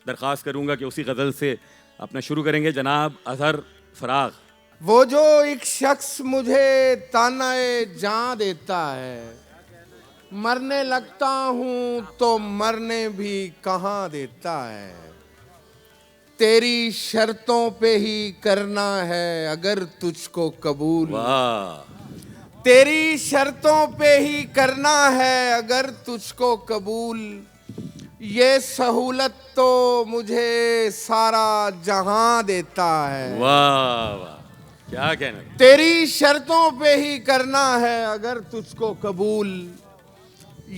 दरख्वास्त करूंगा कि उसी गज़ल से अपना शुरू करेंगे जनाब अजहर फराग। वो जो एक शख्स मुझे तानाए जान देता है, मरने लगता हूँ तो मरने भी कहाँ देता है। तेरी शर्तों पे ही करना है अगर तुझको कबूल, वाह, तेरी शर्तों पे ही करना है अगर तुझको कबूल। ये सहूलत तो मुझे सारा जहां देता है। वाह वाह, क्या कहना। तेरी शर्तों पे ही करना है अगर तुझको कबूल।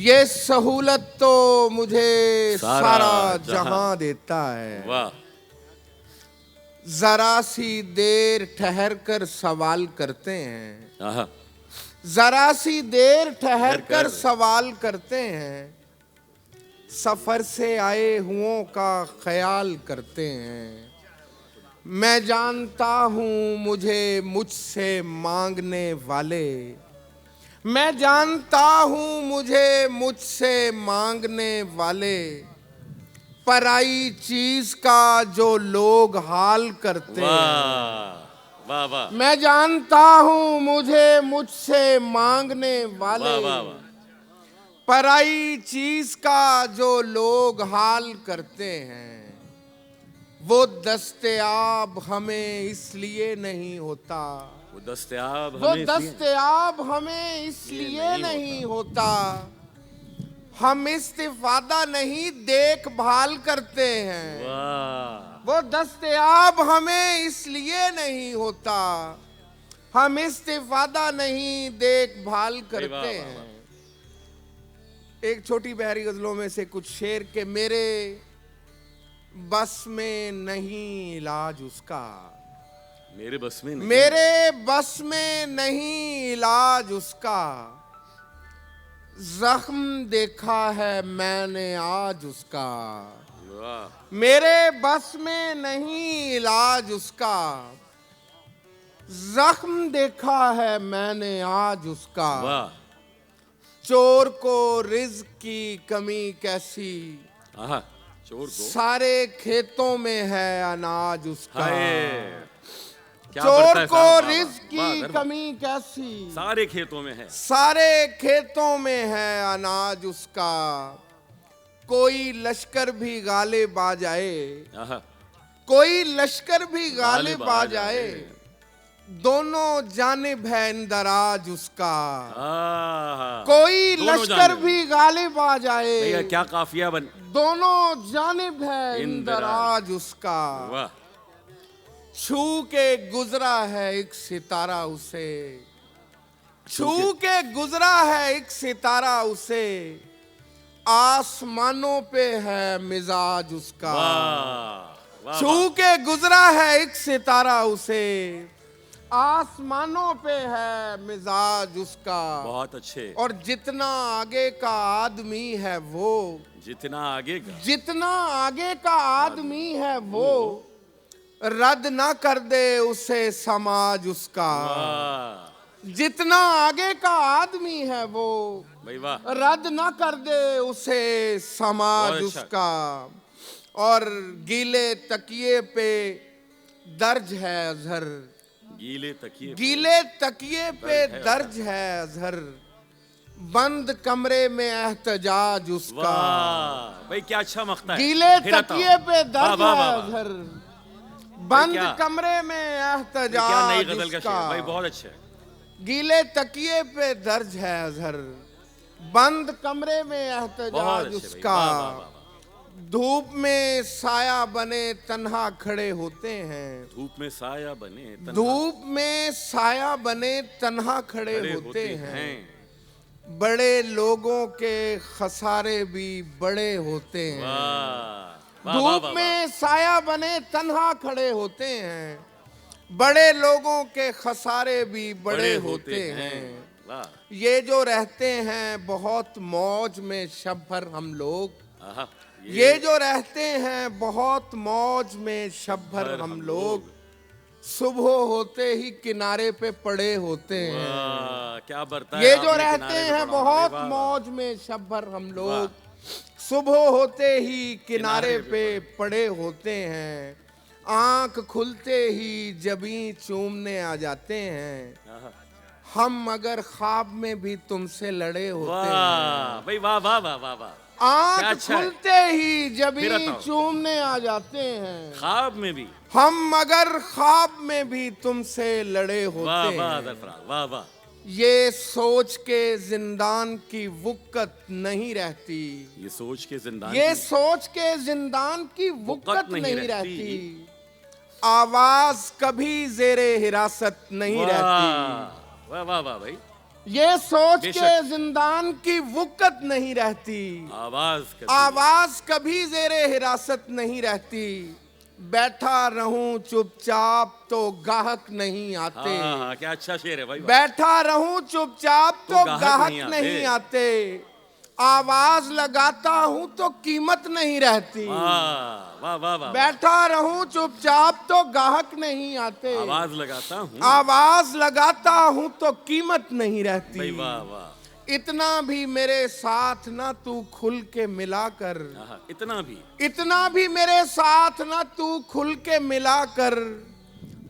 ये सहूलत तो मुझे सारा जहां देता है। वाह, जरा सी देर ठहर कर सवाल करते हैं, आहा, जरा सी देर ठहर कर सवाल करते हैं। सफर से आए हुओं का ख्याल करते हैं। मैं जानता हूँ मुझे मुझसे मांगने वाले, मैं जानता हूँ मुझे मुझसे मांगने वाले। पराई चीज का जो लोग हाल करते हैं। वाह वाह, मैं जानता हूँ मुझे मुझसे मांगने वाले। वाह वाह, पराई चीज का जो लोग हाल करते हैं, वो दस्तयाब हमें इसलिए नहीं होता, वो दस्तयाब वो हमें दस्तयाब हमें इसलिए नहीं होता। हम इस्तिफादा नहीं देखभाल करते हैं। वाह, वो दस्तयाब हमें इसलिए नहीं होता, हम इस्तिफादा नहीं देखभाल करते हैं। एक छोटी बहरी गजलों में से कुछ शेर के मेरे बस में नहीं इलाज उसका, मेरे बस में नहीं, मेरे बस में नहीं इलाज उसका। जख्म देखा है मैंने आज उसका, मेरे बस में नहीं इलाज उसका। जख्म देखा है मैंने आज उसका। चोर को रिज़्क की कमी कैसी, आहा, चोर को सारे खेतों में है अनाज उसका। चोर को रिज़्क की कमी कैसी, सारे खेतों में है, सारे खेतों में है अनाज उसका। कोई लश्कर भी गालिब आ जाए, कोई लश्कर भी गालिब आ जाए, दोनों जानिब है इंदराज उसका। कोई लश्कर भी गालिब आ जाए, भैया क्या काफिया बन, दोनों जानिब है इंदराज उसका। छू के गुजरा है एक सितारा उसे, छू के गुजरा है एक सितारा उसे। आसमानों पे है मिजाज उसका। छू के गुजरा है एक सितारा उसे, आसमानों पे है मिजाज उसका। बहुत अच्छे। और जितना आगे का आदमी है वो, जितना आगे का, जितना आगे का आदमी है वो, रद्द ना कर दे उसे समाज उसका। जितना आगे का आदमी है वो, रद्द ना कर दे उसे समाज उसका। और गीले तकिए पे दर्ज है अजहर, गीले तकिए पे दर्ज है अजहर। बंद कमरे में एहतजाज उसका। भाई क्या अच्छा मख्ता है। गीले तकिए पे दर्ज है अजहर, बंद कमरे में एहतजाज उसका। भाई बहुत अच्छा है। गीले तकिए पे दर्ज है अजहर, बंद कमरे में एहतजाज उसका। धूप में साया बने तन्हा खड़े होते हैं, धूप में साया बने, धूप में साया बने तन्हा खड़े होते हैं। बड़े लोगों के खसारे भी बड़े होते हैं। धूप में साया बने तन्हा खड़े होते हैं, बड़े लोगों के खसारे भी बड़े होते हैं। ये जो रहते हैं बहुत मौज में शब भर हम लोग, ये जो रहते हैं बहुत मौज में शब भर हम लोग, सुबह होते ही किनारे पे पड़े होते हैं। क्या बरता ये जो रहते हैं बहुत मौज में शब भर हम लोग, सुबह होते ही किनारे पे पड़े होते हैं, आंख खुलते ही जबी चूमने आ जाते हैं, हम मगर ख्वाब में भी तुमसे लड़े होते हैं। वाह भाई, वाह वाह वाह वाह वाह, क्या आंख अच्छा है। खुलते ही जबी फिर बताओ। चूमने आ जाते हैं, ख्वाब में भी। हम मगर ख्वाब में भी तुमसे लड़े वाह होते वाह हैं। सरफराज, वाह वाह। ये सोच के जिंदान की वुक्कत नहीं रहती, ये सोच के जिंदान ये की सोच के जिंदान की वुक्कत नहीं नहीं रहती। रहती, आवाज कभी जेरे हिरासत नहीं रहती। वाह वाह वाह भाई, ये सोच बेशक। के जिंदान की वुक्कत नहीं रहती, आवाज आवाज कभी जेरे हिरासत नहीं रहती, बैठा रहूं चुपचाप तो गाहक नहीं आते, हाँ, क्या अच्छा शेर है भाई, वाह। बैठा रहूं चुपचाप तो गाहक गाहक नहीं नहीं आते, आवाज लगाता हूं तो कीमत नहीं रहती, वाह वाह वाह वाह। बैठा रहूं चुपचाप तो गाहक नहीं आते, आवाज लगाता हूँ आवाज लगाता हूं तो कीमत नहीं रहती, भाई, वाह वाह। इतना भी मेरे साथ ना तू खुल के मिला कर, इतना भी। इतना भी मेरे साथ ना तू खुल के मिला कर,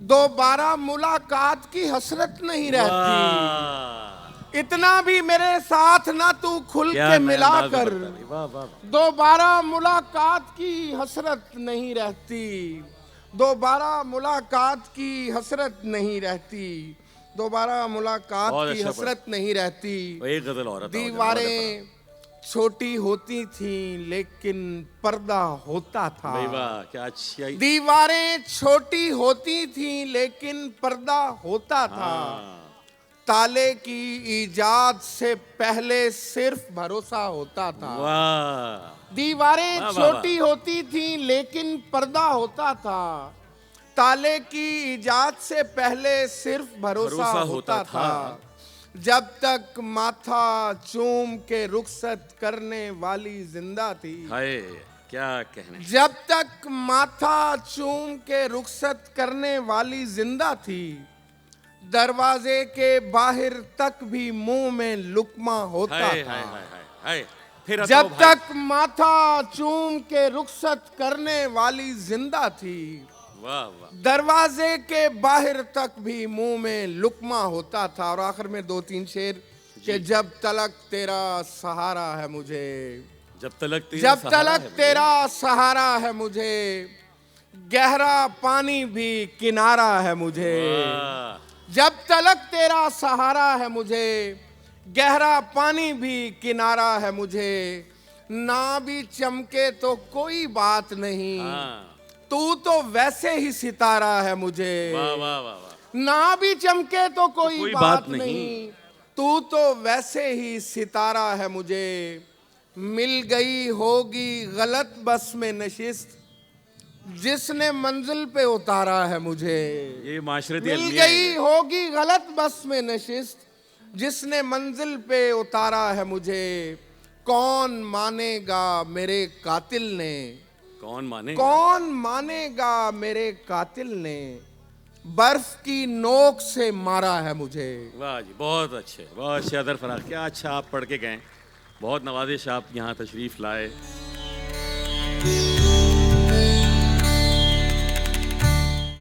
दोबारा मुलाकात की हसरत नहीं रहती, वाह, इतना भी मेरे साथ ना तू खुल क्या के नया मिला अंदाज कर, बता रही, वाह वाह वाह। दोबारा मुलाकात की हसरत नहीं रहती, दोबारा मुलाकात की हसरत नहीं रहती, दोबारा मुलाकात बहुत की अच्छा हसरत नहीं रहती। एक गजल और बताओ, दीवारें छोटी होती थीं लेकिन पर्दा होता था, भाई वाह, क्या अच्छी। दीवारें छोटी होती थीं लेकिन पर्दा होता था, ताले की इजाद से पहले सिर्फ भरोसा होता था, वाह, दीवारें वाह, वाह, छोटी होती थीं लेकिन पर्दा होता था, ताले की इजाद से पहले सिर्फ भरोसा होता था, जब तक माथा चूम के रुखसत करने वाली जिंदा थी, हाय क्या कहने। जब तक माथा चूम के रुखसत करने वाली जिंदा थी, दरवाजे के बाहर तक भी मुंह में लुकमा होता हाय था, हाय हाय हाय हाय। फिर जब बताओ भाई। तक माथा चूम के रुखसत करने वाली जिंदा थी, वाह वाह, दरवाजे के बाहर तक भी मुंह में लुकमा होता था। और आखिर में दो तीन शेर कि जब तलक तेरा सहारा है मुझे, जब तलक जब तलक तेरा सहारा है मुझे, गहरा पानी भी किनारा है मुझे, जब तलक तेरा सहारा है मुझे, गहरा पानी भी किनारा है मुझे, ना भी चमके तो कोई बात नहीं, तू तो वैसे ही सितारा है मुझे, वाह वाह वाह वाह। ना भी चमके तो कोई बात नहीं, नहीं, तू तो वैसे ही सितारा है मुझे, मिल गई होगी गलत बस में नशिस्त, जिसने मंजिल पे उतारा है मुझे, ये माशरती मिल अलमिया गई है। होगी गलत बस में नशिस्त, जिसने मंजिल पे उतारा है मुझे, कौन मानेगा मेरे कातिल ने, कौन माने, कौन मानेगा मेरे कातिल ने, बर्फ की नोक से मारा है मुझे। वाह जी, बहुत अच्छे, बहुत अच्छे अदर फराज, क्या अच्छा आप पढ़ के गए, बहुत नवाजिश आप यहाँ तशरीफ लाए।